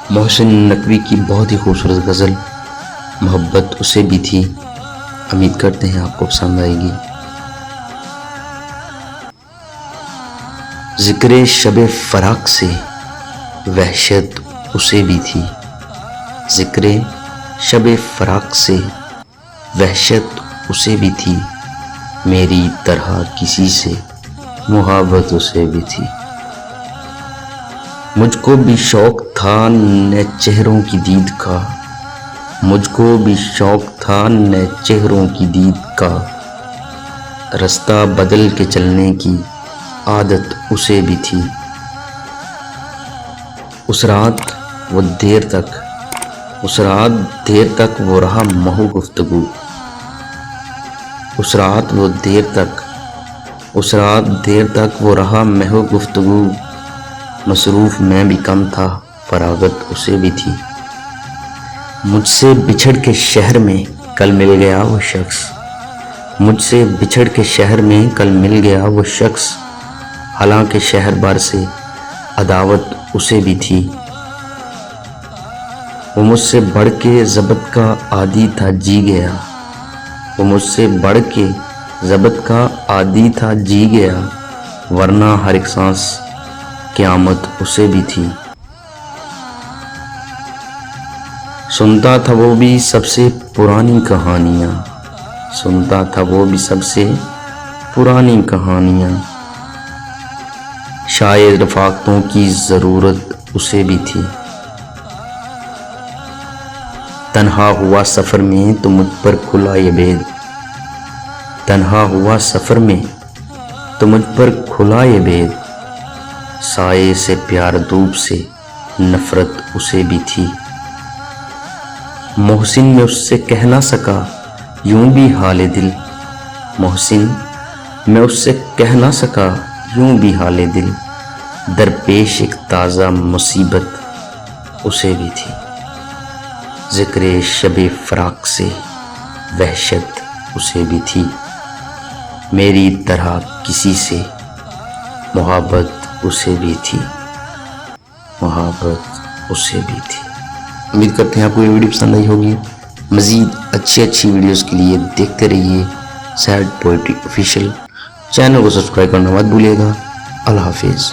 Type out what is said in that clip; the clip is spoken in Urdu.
محسن نقوی کی بہت ہی خوبصورت غزل محبت اسے بھی تھی، امید کرتے ہیں آپ کو پسند آئے گی۔ ذکر شب فراق سے وحشت اسے بھی تھی، ذکر شب فراق سے وحشت اسے بھی تھی، میری طرح کسی سے محبت اسے بھی تھی۔ مجھ کو بھی شوق تھا نئے چہروں کی دید کا، مجھ کو بھی شوق تھا نئے چہروں کی دید کا، رستہ بدل کے چلنے کی عادت اسے بھی تھی۔ اس رات وہ دیر تک وہ رہا محو گفتگو، اس رات دیر تک وہ رہا محو گفتگو، مصروف میں بھی کم تھا فراغت اسے بھی تھی۔ مجھ سے بچھڑ کے شہر میں کل مل گیا وہ شخص، مجھ سے بچھڑ کے شہر میں کل مل گیا وہ شخص، حالانکہ شہر بار سے عداوت اسے بھی تھی۔ وہ مجھ سے بڑھ کے ضبط کا عادی تھا جی گیا، وہ مجھ سے بڑھ کے ضبط کا عادی تھا جی گیا، ورنہ ہر ایک سانس قیامت اسے بھی تھی۔ سنتا تھا وہ بھی سب سے پرانی کہانیاں، سنتا تھا وہ بھی سب سے پرانی کہانیاں، شاید رفاقتوں کی ضرورت اسے بھی تھی۔ تنہا ہوا سفر میں تو مجھ پر کھلا یہ بید، تنہا ہوا سفر میں تو مجھ پر کھلا یہ بید، سائے سے پیار دھوپ سے نفرت اسے بھی تھی۔ محسن میں اس سے کہہ نہ سکا یوں بھی حال دل، محسن میں اس سے کہہ نہ سکا یوں بھی حال دل، درپیش ایک تازہ مصیبت اسے بھی تھی۔ ذکر شب فراق سے وحشت اسے بھی تھی، میری طرح کسی سے محبت اسے بھی تھی، محبت اسے بھی تھی۔ امید کرتے ہیں آپ کو یہ ویڈیو پسند آئی ہوگی۔ مزید اچھی ویڈیوز کے لیے دیکھتے رہیے سیڈ پوئٹری آفیشیل، چینل کو سبسکرائب کرنا مت بھولیے گا۔ اللہ حافظ۔